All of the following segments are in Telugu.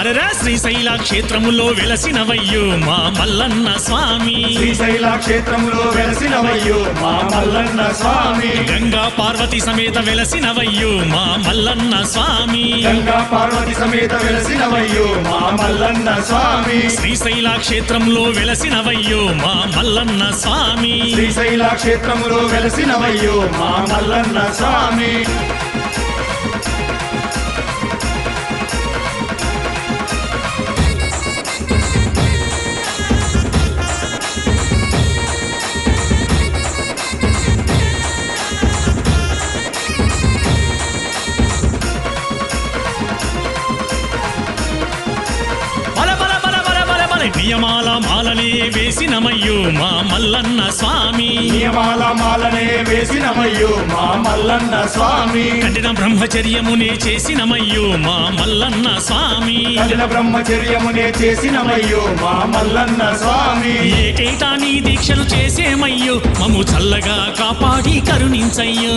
అరరా శ్రీశైల క్షేత్రములో వెలసినవయ్యో మా మల్లన్న స్వామి. శ్రీశైల క్షేత్రములో వెలసినవయ్యో మా మల్లన్న స్వామి. గంగా పార్వతి సమేత వెలసినవయ్యో మా మల్లన్న స్వామి. గంగా పార్వతి సమేత వెలసినవయ్యో మా మల్లన్న స్వామి. శ్రీశైల క్షేత్రంలో వెలసినవయ్యో మా మల్లన్న స్వామి. శ్రీశైల క్షేత్రములో వెలసినవయ్యో మా మల్లన్న స్వామి. నియమాల మాలనే వేసినమయ్యో మా మల్లన్న స్వామి. నియమాల మాలనే వేసినమయ్యో మా మల్లన్న స్వామి. కఠిన బ్రహ్మచర్యమునే చేసినమయ్యో మా మల్లన్న స్వామి. కఠిన బ్రహ్మచర్యమునే చేసినమయ్యో మా మల్లన్న స్వామి. ఏటేటా నీ దీక్షలు చేసేమయ్యో మము చల్లగా కాపాడి కరుణించయ్యో.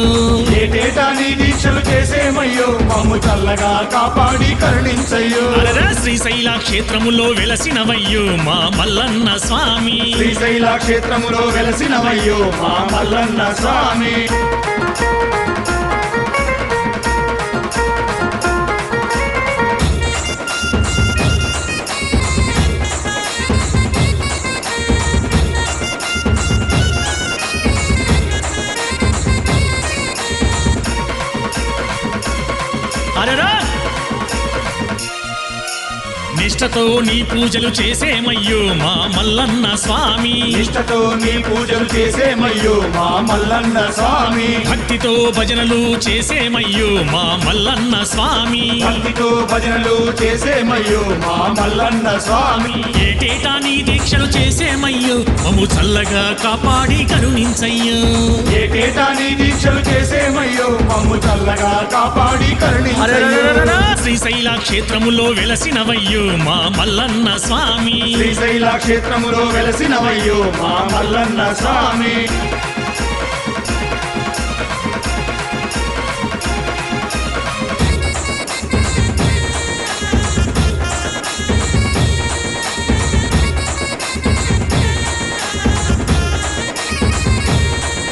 ఏటేటా నీ దీక్షలు చేసేమయ్యో మమ్ము చల్లగా కాపాడి కరుణించయ్యో. అరరా శ్రీశైల క్షేత్రములో వెలసినవయ్యో మా మల్లన్న స్వామి. శ్రీశైల క్షేత్రములో వెలసినవయ్యో మా మల్లన్న స్వామి. అరరా నిష్టతో నీ పూజలు చేసేమయ్యో మా మల్లన్న స్వామి. నిష్టతో నీ పూజలు చేసేమయ్యో మా మల్లన్న స్వామి. భక్తితో భజనలు చేసేమయ్యో మా మల్లన్న స్వామి. భక్తితో భజనలు చేసేమయ్యో మా మల్లన్న స్వామి. ఏటేటా నీ దీక్షలు చేసేమయ్యో మము చల్లగా కాపాడి కరుణించయ్యో. ఏటేటా నీ దీక్షలు చేసేమయ్యో మమ్ము చల్లగా కాపాడి కరుణించయ్యో. శ్రీశైల క్షేత్రములో వెలసినవయ్యో మా మల్లన్న స్వామి. శ్రీశైల క్షేత్రములో వెలసినవయ్యో మా మల్లన్న స్వామి.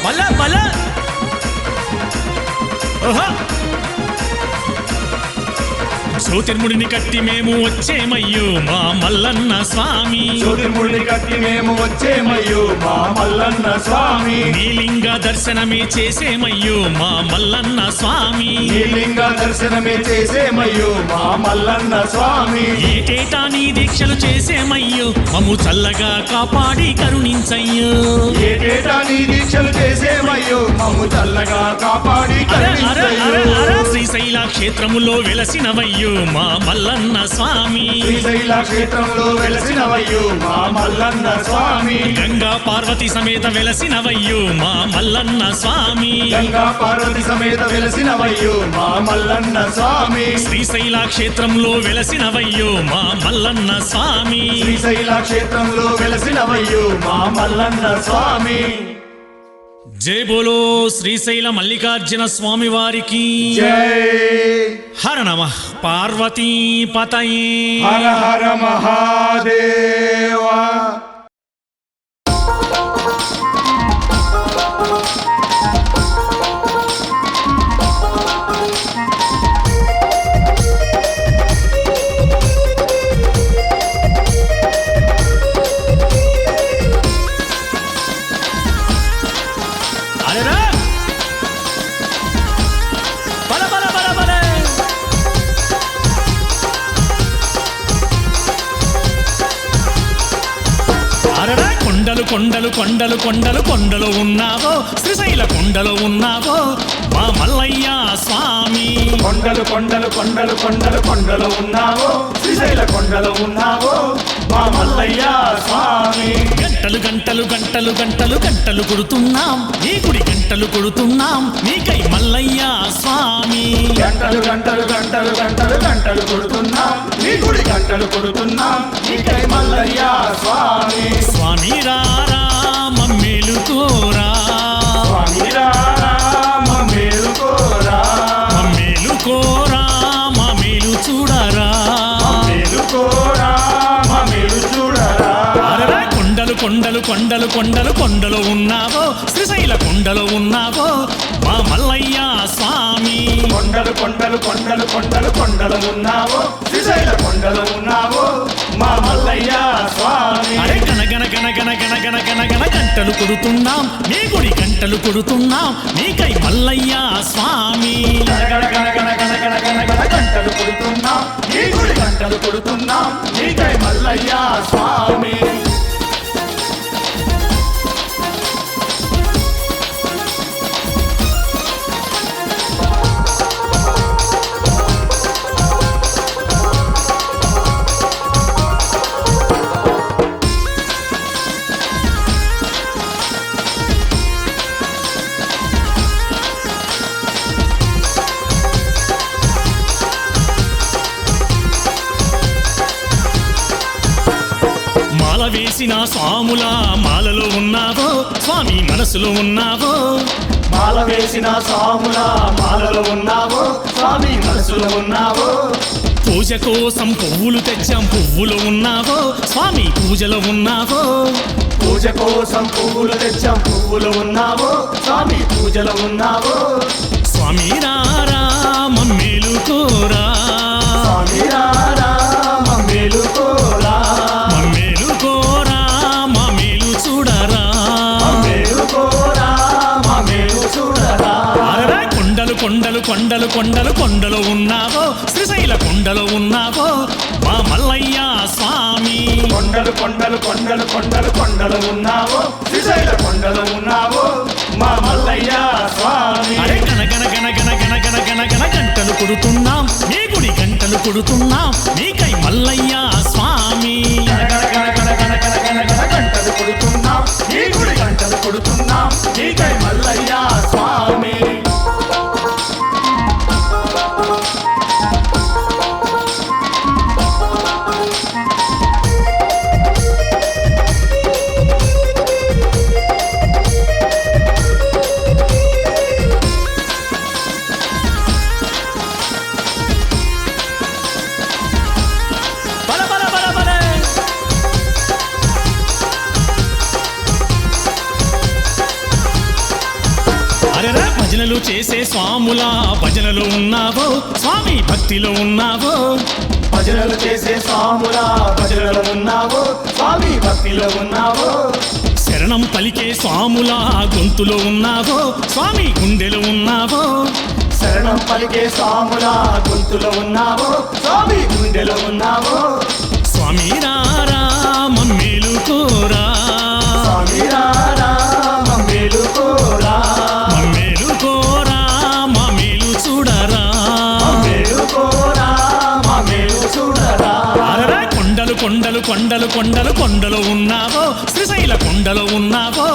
బల బల ఓహో జ్యోతిర్ముడిని కట్టి మేము వచ్చేమయ్యో మా మల్లన్న స్వామి. జ్యోతిర్ముడిని కట్టి మేము వచ్చేమయ్యో మా మల్లన్న స్వామి. నీలింగ దర్శనమే చేసేమయ్యో మా మల్లన్న స్వామి. నీలింగ దర్శనమే చేసేమయ్యో మా మల్లన్న స్వామి. ఏటేటా నీ దీక్షలు చేసేమయ్యో మము చల్లగా కాపాడి కరుణించయ్యో. ఏటేటా నీ దీక్షలు చేసేమయ్యో మమ్ము చల్లగా కాపాడి కరుణించయ్యో. శ్రీశైల క్షేత్రములో వెలసినవయ్యో మా మల్లన్న స్వామి. శ్రీశైల క్షేత్రంలో వెలసినవయ్యో మా మల్లన్న స్వామి. గంగా పార్వతి సమేత వెలసినవయ్యో మా మల్లన్న స్వామి. గంగా పార్వతి సమేత వెలసినవయ్యో మా మల్లన్న స్వామి. శ్రీశైల క్షేత్రంలో వెలసినవయ్యో మా మల్లన్న స్వామి. శ్రీశైల క్షేత్రంలో వెలసినవయ్యో మా మల్లన్న స్వామి. జై బోలో శ్రీశైల మల్లికార్జున స్వామి వారికి జై. హర నమః పార్వతీ పతయే. హర హర మహాదేవా. అరెరా బల బల బల బల అరెరా కొండలు కొండలు కొండలు కొండలు కొండలు ఉన్నావో శ్రీశైల కొండలు ఉన్నావో మా మల్లయ్య స్వామి. కొండలు కొండలు కొండలు కొండలు కొండలు ఉన్నావో శ్రీశైల కొండలు ఉన్నావో మా మల్లయ్య స్వామి. గంటలు గంటలు గంటలు గంటలు గంటలు కొడుతున్నాం నీ గుడి గంటలు కొడుతున్నాం నీకై మల్లయ్య స్వామి. గంటలు గంటలు గంటలు గంటలు గంటలు కొడుతున్నాం నీ గుడి గంటలు కొడుతున్నాం నీకై మల్లయ్య స్వామి. స్వామి రారా మమ్మేలుకోరా. స్వామి రారా మమ్మేలుకోరా. మమ్మేలుకోరా మా మేలు చూడరా. మమ్మేలుకో కొండలు కొండలు కొండలు ఉన్నావో శ్రీశైల కొండలు ఉన్నావో మా మల్లయ్య స్వామి కొండలు కొండలు కొండలు కొండలు కొండలు ఉన్నావో శ్రీశైల కొండలు ఉన్నావో మా మల్లయ్య స్వామి అరే గన గన గన గన గన గన గన గన గంటలు కొడుతున్నాం నీ గుడి గంటలు కొడుతున్నాం నీకై మల్లయ్య స్వామి గణ గణ గణ గణ గణ గణ గణ గంటలు కొడుతున్నాం నీ గుడి గంటలు కొడుతున్నాం నీకై మల్లయ్య స్వామి మాల వేసిన స్వాముల మాలలో ఉన్నావో స్వామి మనసులో ఉన్నావో మాల వేసిన స్వాముల మాలలో ఉన్నావో స్వామి మనసులో ఉన్నావో పూజ కోసం పువ్వులు తెచ్చాం పువ్వులు ఉన్నావో స్వామి పూజలో ఉన్నావో పూజ కోసం పువ్వులు తెచ్చాం పువ్వులు ఉన్నావో స్వామి పూజలో ఉన్నావో స్వామి రారా మమ్మేలుకోరా స్వామి రారా మమ్మేలుకోరా మమ్మేలుకోరా మా మేలు చూడరా మమ్మేలుకోరా మమ్మేలు చూడరా అరరా కొండలు కొండలు కొండలు కొండలు కొండలు ఉన్నావో శ్రీశైల కొండలు ఉన్నావో మా మల్లయ్య స్వామి కొండలు కొండలు కొండలు కొండలు కొండలు ఉన్నావో శ్రీశైల కొండలు ఉన్నావో మా మల్లయ్య స్వామి అరే గన గన గన గన గన గన గన గన గంటలు కొడుతున్నాం నీ గుడి గంటలు కొడుతున్నాం నీకై మల్లయ్య స్వామి గణ గణ గణ గణ గణ గణ గణ గంటలు కొడుతున్నాం నీ గుడి గంటలు కొడుతున్నాం నీకై మల్లయ్య స్వామి బల బల బల బల అరెరా భజనలు చేసే స్వాముల భజనలు ఉన్నావో స్వామి భక్తిలో ఉన్నావో భజనలు చేసే స్వాముల భజనలు ఉన్నావో స్వామి భక్తిలో ఉన్నావో శరణం పలికే స్వాముల గొంతులో ఉన్నావో స్వామి గుండెలో ఉన్నావో శరణం పలికే స్వాముల గొంతులో ఉన్నావో స్వామి గుండెలో ఉన్నావో స్వామి రారా మమ్మేలుకోరా స్వామి రారా మమ్మేలుకోరా మమ్మేలుకోరా మా మేలు చూడరా మమ్మేలుకోరా మమ్మేలు చూడరా అరరా కొండలు కొండలు కొండలు కొండలు కొండలు ఉన్నావో శ్రీశైల కొండలు ఉన్నావో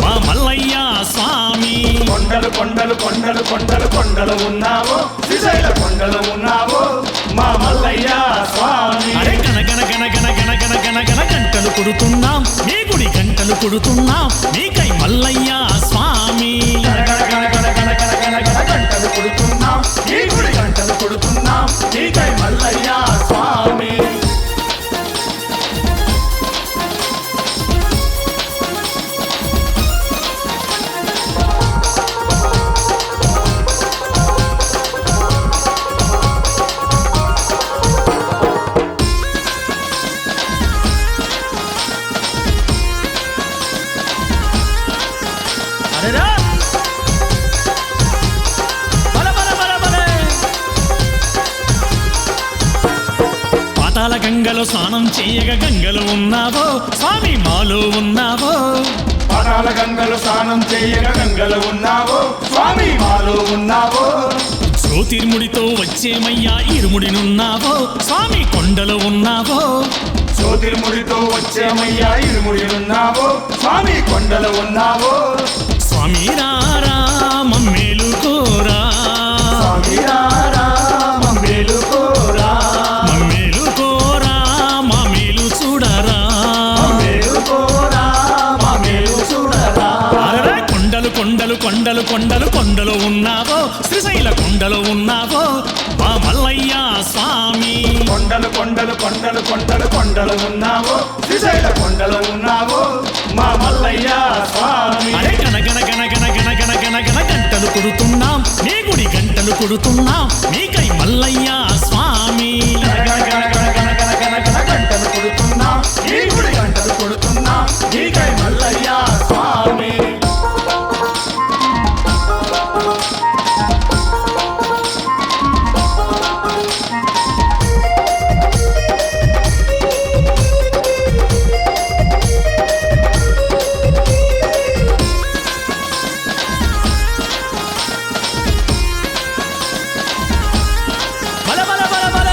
మా మల్లయ్య స్వామి కొండలు కొండలు కొండలు కొండలు కొండలు ఉన్నావో శ్రీశైల కొండలు ఉన్నావో మా మల్లయ్య స్వామి అరే గన గన గన గన గన గన గన గన గంటలు కొడుతున్నాం నీ గుడి గంటలు కొడుతున్నాం నీకై మల్లయ్య స్వామి గణ గణ గణ గణ గణ గణ గణ గణ గంటలు కొడుతున్నాం ఈ గుడి గంటలు కొడుతున్నాం నీకై మల్లయ్య స్వామి అరెరా బల బల బల బల పాతాల గంగలో స్నానం చేయగా గంగలో ఉన్నావో స్వామి మాలో ఉన్నావో పాతాళ గంగలు స్నానం చేయగా గంగలు ఉన్నావో స్వామి మాలో ఉన్నావో జ్యోతిర్ముడితో వచ్చేమయ్యా ఇరుముడినున్నావో స్వామి కొండలో ఉన్నావో జ్యోతిర్ముడితో వచ్చేమయ్యా ఇరుముడినున్నావో స్వామి కొండలు ఉన్నావో స్వామి రారా మమ్మేలుకోరా స్వామి రారా మమ్మేలుకోరా మమ్మేలుకోరా మా మేలు చూడరా మమ్మేలుకోరా మమ్మేలు చూడరా అరరా కొండలు కొండలు కొండలు కొండలు కొండలు కొండలు ఉన్నావో శ్రీశైల కొండలు ఉన్నావో మా మల్లయ్య స్వామి కొండలు కొండలు కొండలు కొండలు కొండలు ఉన్నావో శ్రీశైల కొండలు ఉన్నావో మా మల్లయ్య స్వామి అరే గన గన గన గన గన గన గన గన గంటలు కొడుతున్నాం నీ గుడి గంటలు కొడుతున్నాం నీకై మల్లయ్య స్వామి గణ గణ గణ గణ గణ గణ గణ గంటలు కొడుతున్నాం ఈ గుడి గంటలు కొడుతున్నాం నీకై మల్లయ్య స్వామి బల బల బల బల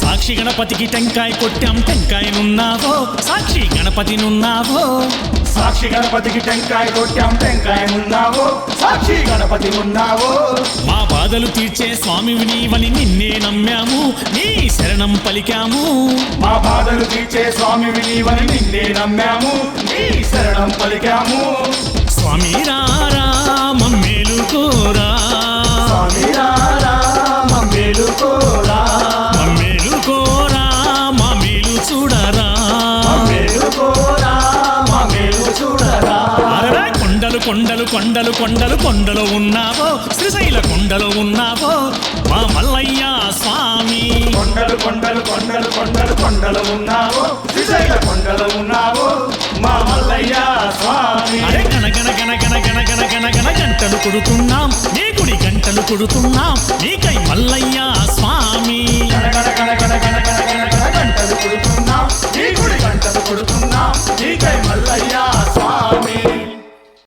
సాక్షి గణపతికి టెంకాయ కొట్టాం టెంకాయనున్నావో సాక్షి గణపతినున్నావో సాక్షి గణపతికి టెంకాయ కొట్టాం టెంకాయ ఉన్నావో సాక్షి గణపతి ఉన్నావో మా బాధలు తీర్చే స్వామివి నీవని నిన్నే నమ్మాము నీ శరణం పలికాము మా బాధలు తీర్చే స్వామి నీవని నిన్నే నమ్మాము నీ శరణం పలికాము స్వామి రారా మమ్మేలుకోరా స్వామి రారా మమ్మేలుకోరా మమ్మేలుకోరా మా మేలు చూడరా మమ్మేలుకోరా మమ్మేలు చూడరా అరరా కొండలు కొండలు కొండలు కొండలు కొండలు ఉన్నావో శ్రీశైల కొండలు ఉన్నావో మా మల్లయ్య స్వామి కొండలు కొండలు కొండలు కొండలు కొండలు ఉన్నావో శ్రీశైల కొండలు ఉన్నావో మా మల్లయ్య స్వామి అరే గన గన గన గన గన గన గన గన గంటలు కొడుతున్నాం నీ గుడి గంటలు కొడుతున్నాం నీకై మల్లయ్య స్వామి గణ గణ గణ గణ గణ గణ గణ గణ గంటలు కొడుతున్నాం ఈ గుడి గంటలు కొడుతున్నాం